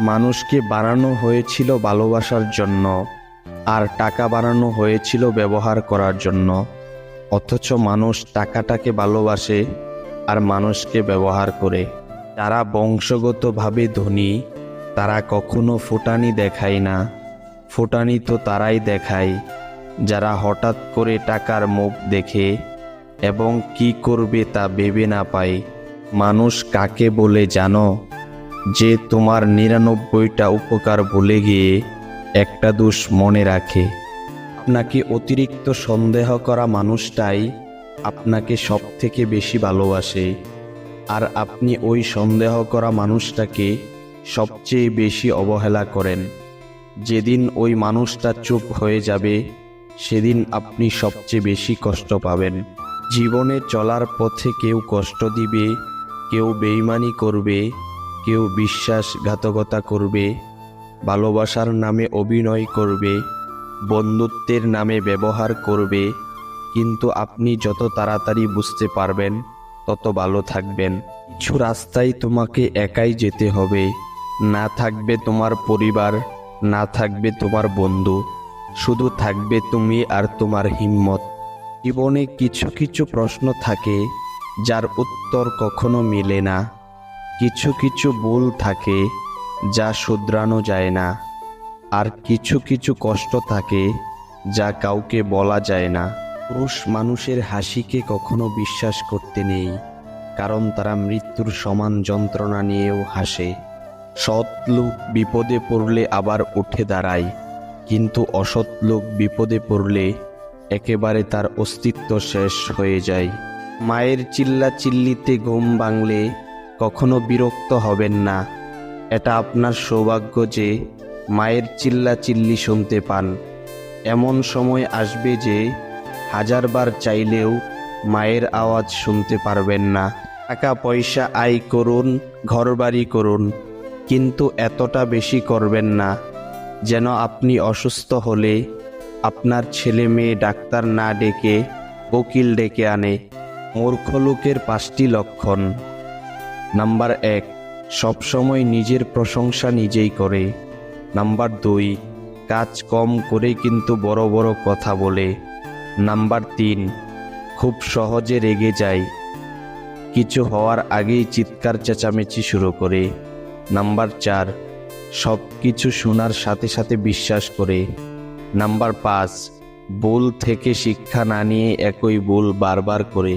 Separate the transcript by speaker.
Speaker 1: মানুষকে বানানো হয়েছিল ভালোবাসার জন্য, আর টাকা বানানো হয়েছিল ব্যবহার করার জন্য। অথচ মানুষ টাকাটাকে ভালোবাসে আর মানুষকে ব্যবহার করে। যারা বংশগতভাবে ধনী তারা কখনো ফুটানি দেখায় না। ফুটানি তো তারাই দেখায় যারা হঠাৎ করে টাকার মুখ দেখে এবং কি করবে তা ভেবে না পায়। মানুষ কাকে বলে জানো? যে তোমার ৯৯টা উপকার ভুলে গিয়ে একটা দোষ মনে রাখে। আপনাকে অতিরিক্ত সন্দেহ করা মানুষটাই আপনাকে সব থেকে বেশি ভালোবাসে, আর আপনি ওই সন্দেহ করা মানুষটাকে সবচেয়ে বেশি অবহেলা করেন। যেদিন ওই মানুষটা চুপ হয়ে যাবে সেদিন আপনি সবচেয়ে বেশি কষ্ট পাবেন। জীবনে চলার পথে কেউ কষ্ট দিবে, কেউ বেইমানি করবে, কেউ বিশ্বাসঘাতকতা করবে, ভালোবাসার নামে অভিনয় করবে, বন্ধুত্বের নামে ব্যবহার করবে। কিন্তু আপনি যত তাড়াতাড়ি বুঝতে পারবেন তত ভালো থাকবেন। কিছু রাস্তায় তোমাকে একাই যেতে হবে। না থাকবে তোমার পরিবার, না থাকবে তোমার বন্ধু, শুধু থাকবে তুমি আর তোমার হিম্মত। জীবনে কিছু কিছু প্রশ্ন থাকে যার উত্তর কখনো মেলে না। কিছু কিছু ভুল থাকে যা শুধরানো যায় না। আর কিছু কিছু কষ্ট থাকে যা কাউকে বলা যায় না। পুরুষ মানুষের হাসিকে কখনো বিশ্বাস করতে নেই, কারণ তারা মৃত্যুর সমান যন্ত্রণা নিয়েও হাসে। সৎ লোক বিপদে পড়লে আবার উঠে দাঁড়ায়, কিন্তু অসৎ লোক বিপদে পড়লে একেবারে তার অস্তিত্ব শেষ হয়ে যায়। মায়ের চিল্লাচিল্লিতে ঘুম ভাঙলে কখনো বিরক্ত হবেন না। এটা আপনার সৌভাগ্য যে মায়ের চিল্লাচিল্লি শুনতে পান। এমন সময় আসবে যে হাজারবার চাইলেও মায়ের আওয়াজ শুনতে পারবেন না। টাকা পয়সা আয় করুন, ঘরবাড়ি করুন, কিন্তু এতটা বেশি করবেন না যেন আপনি অসুস্থ হলে আপনার ছেলে মেয়ে ডাক্তার না ডেকে উকিল ডেকে আনে। মূর্খ লোকের 5টি লক্ষণ। নাম্বার 1, সবসময় নিজের প্রশংসা নিজেই করে। নাম্বার 2, কাজ কম করে কিন্তু বড় বড় কথা বলে। নাম্বার 3, খুব সহজে রেগে যায়, কিছু হওয়ার আগেই চিৎকার চেঁচামেচি শুরু করে। নাম্বার 4, সব কিছু শোনার সাথে সাথে বিশ্বাস করে। নাম্বার 5, ভুল থেকে শিক্ষা না নিয়ে একই ভুল বারবার করে।